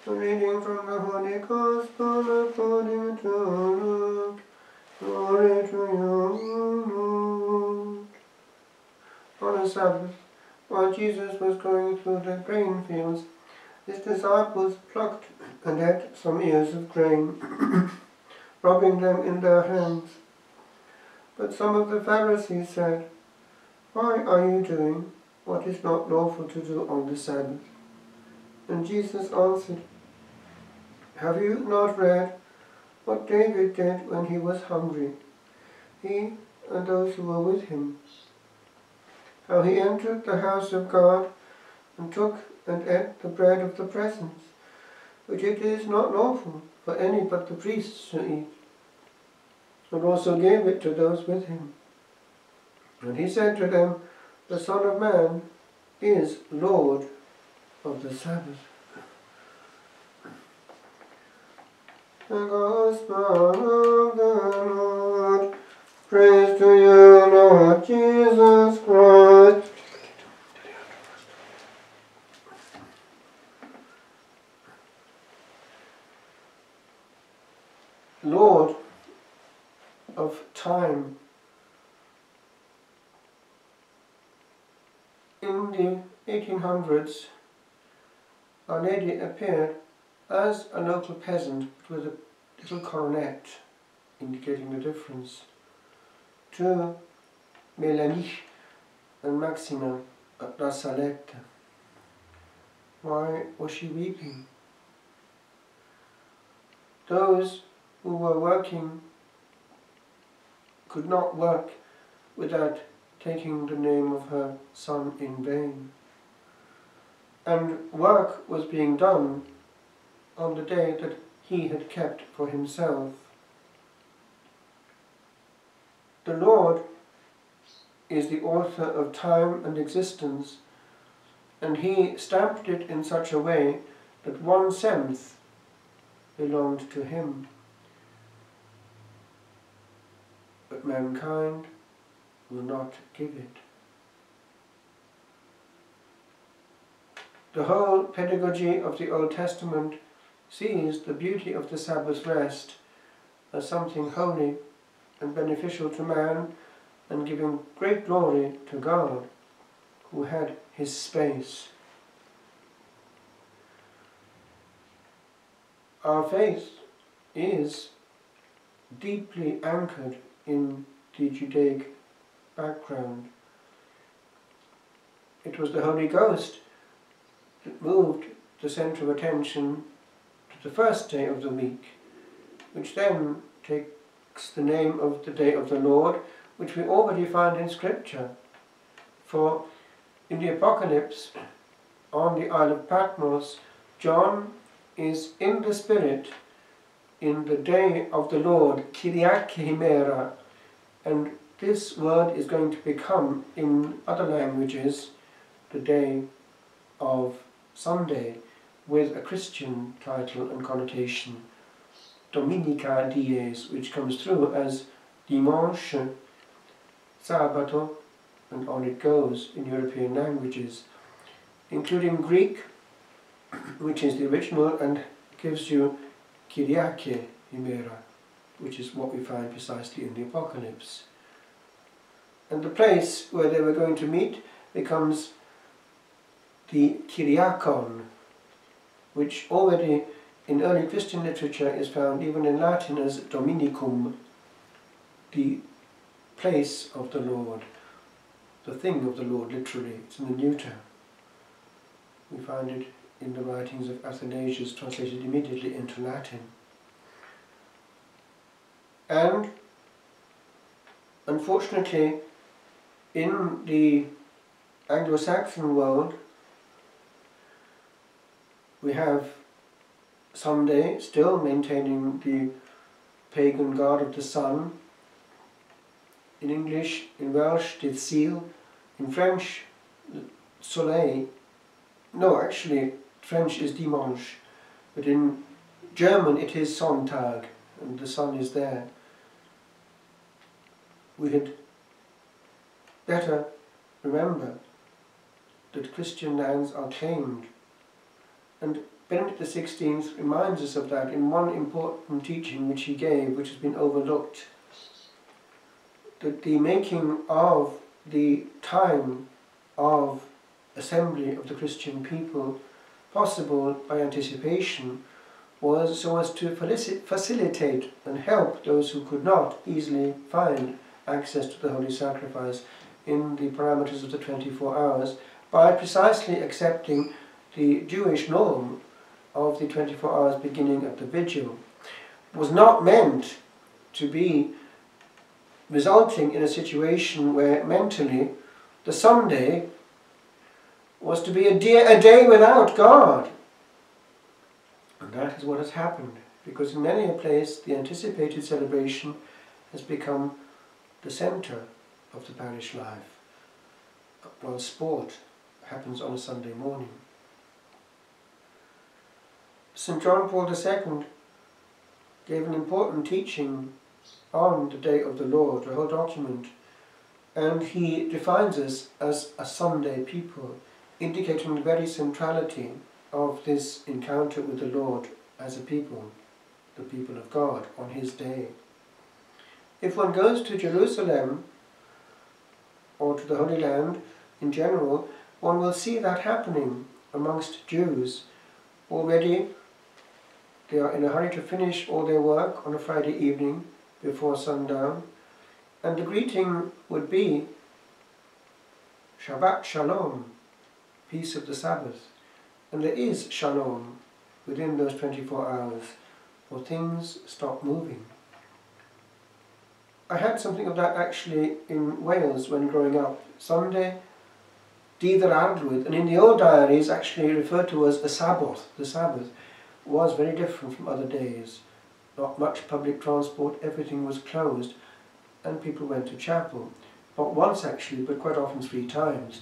Reading from the Holy Gospel according to Luke. Glory to you, Lord. On a Sabbath, while Jesus was going through the grain fields, his disciples plucked and ate some ears of grain, rubbing them in their hands. But some of the Pharisees said, "Why are you doing what is not lawful to do on the Sabbath?" And Jesus answered, "Have you not read what David did when he was hungry, he and those who were with him? How he entered the house of God and took and ate the bread of the presence, which it is not lawful for any but the priests to eat, and also gave it to those with him. And he said to them, the Son of Man is Lord of the Sabbath." The Gospel of the Lord. Praise to you, Lord Jesus Christ. Lord of time. In the 1800s, Our Lady appeared as a local peasant with a little coronet, indicating the difference, to Mélanie and Maxima at La Salette. Why was she weeping? Those who were working could not work without taking the name of her son in vain. And work was being done on the day that he had kept for himself. The Lord is the author of time and existence, and he stamped it in such a way that 1/7 belonged to him. But mankind will not give it. The whole pedagogy of the Old Testament sees the beauty of the Sabbath rest as something holy and beneficial to man, and giving great glory to God, who had his space. Our faith is deeply anchored in the Judaic background. It was the Holy Ghost that moved the centre of attention to the first day of the week, which then takes the name of the day of the Lord, which we already find in Scripture, For in the Apocalypse, on the Isle of Patmos, John is in the Spirit in the day of the Lord, Kyriake Himera, and this word is going to become, in other languages, the day of Sunday, with a Christian title and connotation, Dominica dies, which comes through as Dimanche, Sabbato, and on it goes in European languages, including Greek, which is the original, and gives you Kyriake Himera, which is what we find precisely in the Apocalypse. And the place where they were going to meet becomes the Kyriakon, which already in early Christian literature is found even in Latin as Dominicum, the place of the Lord, the thing of the Lord, literally. It's in the neuter. We find it in the writings of Athanasius, translated immediately into Latin. And unfortunately, in the Anglo-Saxon world, we have Sunday still maintaining the pagan god of the sun. In English, in Welsh, dydd Sul. In French, Soleil. No, actually, French is dimanche, but in German it is Sonntag, and the sun is there. We had better remember that Christian lands are claimed, and Benedict XVI reminds us of that in one important teaching which he gave, which has been overlooked, that the making of the time of assembly of the Christian people possible by anticipation was so as to facilitate and help those who could not easily find access to the Holy Sacrifice in the parameters of the 24 hours by precisely accepting the Jewish norm of the 24 hours beginning at the vigil. It was not meant to be resulting in a situation where mentally the Sunday was to be a day without God. And that is what has happened, because in many a place the anticipated celebration has become the centre of the parish life, while sport happens on a Sunday morning. St. John Paul II gave an important teaching on the Day of the Lord, a whole document, and he defines us as a Sunday people, indicating the very centrality of this encounter with the Lord as a people, the people of God, on his day. If one goes to Jerusalem, or to the Holy Land in general, one will see that happening amongst Jews. Already they are in a hurry to finish all their work on a Friday evening before sundown, and the greeting would be Shabbat Shalom, peace of the Sabbath. And there is Shalom within those 24 hours, for things stop moving. I had something of that actually in Wales when growing up. Sunday, Dydd yr Arglwydd, and in the old diaries actually referred to as the Sabbath. The Sabbath was very different from other days. Not much public transport, everything was closed, and people went to chapel. Not once actually, but quite often 3 times,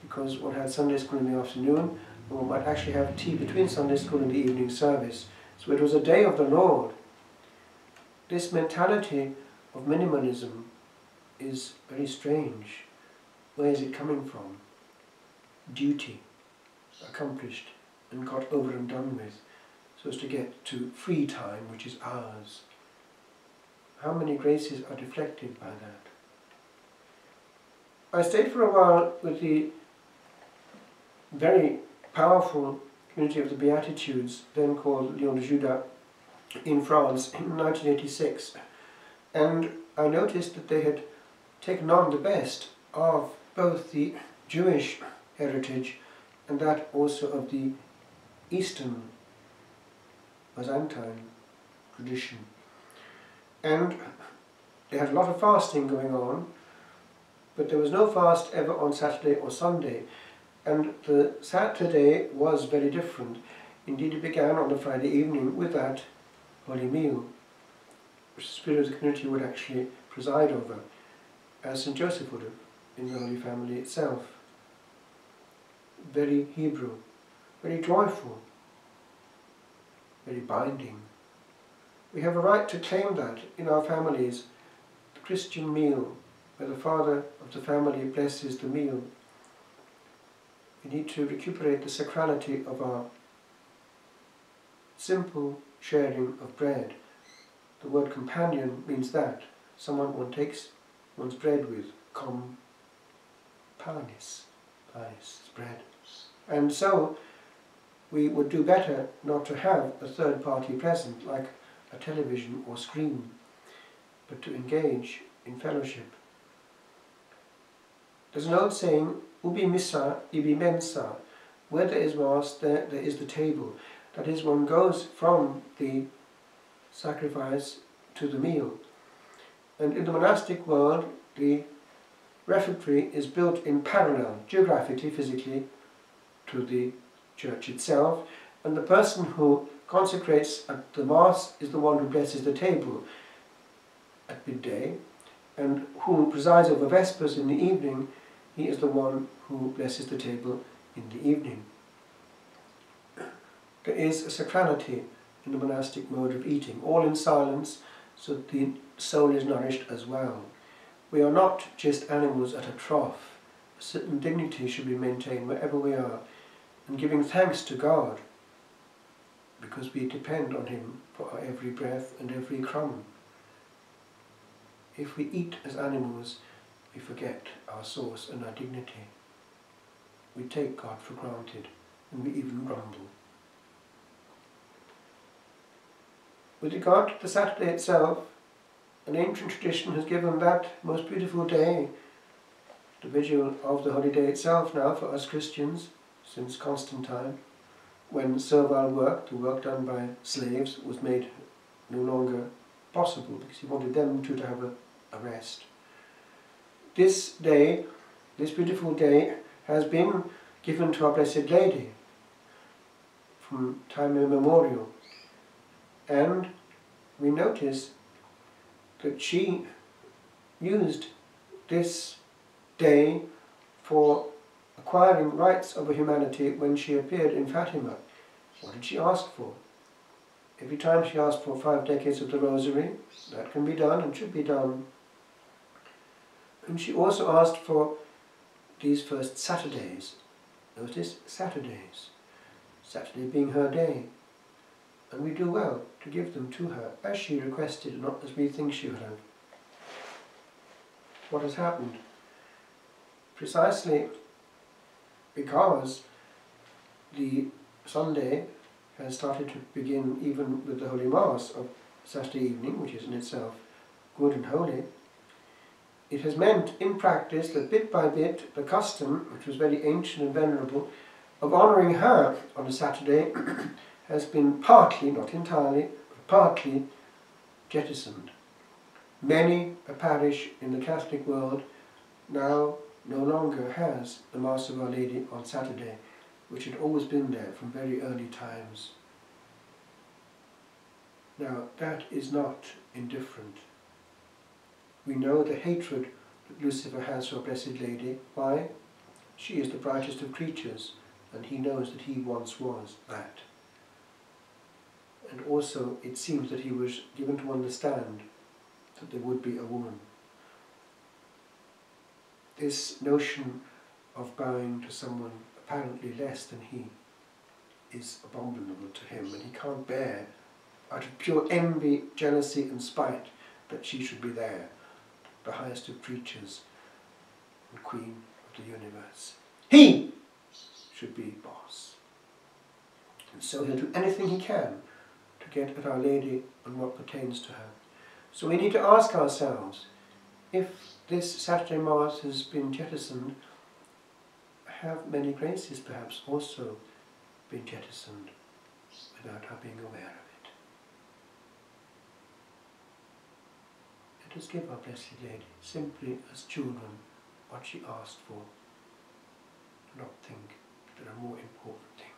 because one had Sunday school in the afternoon, and one might actually have tea between Sunday school and the evening service. So it was a day of the Lord. This mentality of minimalism is very strange. Where is it coming from? Duty, accomplished and got over and done with, so as to get to free time, which is ours. How many graces are deflected by that? I stayed for a while with the very powerful community of the Beatitudes, then called Lion de Judas, in France in 1986, and I noticed that they had taken on the best of both the Jewish heritage and that also of the Eastern Byzantine tradition. And they had a lot of fasting going on, but there was no fast ever on Saturday or Sunday, and the Saturday was very different. Indeed, it began on the Friday evening with that holy meal, which the spirit of the community would actually preside over, as St. Joseph would have in the Holy Family itself. Very Hebrew, very joyful, very binding. We have a right to claim that in our families, the Christian meal, where the father of the family blesses the meal. We need to recuperate the sacrality of our simple sharing of bread. The word companion means that, someone one takes one's bread with, panis, is bread. And so we would do better not to have a third party present, like a television or screen, but to engage in fellowship. There's an old saying, ubi missa, ibi mensa. Where there is mass, there is the table. That is, one goes from the sacrifice to the meal. And in the monastic world, the refectory is built in parallel, geographically, physically, to the church itself, and the person who consecrates at the Mass is the one who blesses the table at midday, and who presides over Vespers in the evening, he is the one who blesses the table in the evening. There is a sacrality in the monastic mode of eating, all in silence, so that the soul is nourished as well. We are not just animals at a trough. A certain dignity should be maintained wherever we are, and giving thanks to God, because we depend on Him for our every breath and every crumb. If we eat as animals, we forget our source and our dignity. We take God for granted, and we even grumble. With regard to the Saturday itself, an ancient tradition has given that most beautiful day, the vigil of the holy day itself now for us Christians, since Constantine, when servile work, the work done by slaves, was made no longer possible because he wanted them to have a rest. This day, this beautiful day, has been given to our Blessed Lady from time immemorial, and we notice that she used this day for acquiring rights over humanity when she appeared in Fatima. What did she ask for? Every time she asked for 5 decades of the Rosary, that can be done and should be done. And she also asked for these first Saturdays. Notice, Saturdays. Saturday being her day. And we do well to give them to her, as she requested, not as we think she would have. What has happened? Precisely because the Sunday has started to begin even with the Holy Mass of Saturday evening, which is in itself good and holy, it has meant in practice that bit by bit the custom, which was very ancient and venerable, of honouring her on a Saturday has been partly, not entirely, but partly jettisoned. Many a parish in the Catholic world now no longer has the Mass of Our Lady on Saturday, which had always been there from very early times. Now, that is not indifferent. We know the hatred that Lucifer has for our Blessed Lady. Why? She is the brightest of creatures, and he knows that he once was that. And also, it seems that he was given to understand that there would be a woman. This notion of bowing to someone apparently less than he is abominable to him, and he can't bear, out of pure envy, jealousy and spite, that she should be there, the highest of creatures and queen of the universe. He should be boss. And so he'll do anything he can to get at Our Lady and what pertains to her. So we need to ask ourselves, if this Saturday Mass has been jettisoned, have many graces perhaps also been jettisoned without our being aware of it? Let us give our Blessed Lady simply as children what she asked for, not think there are more important things.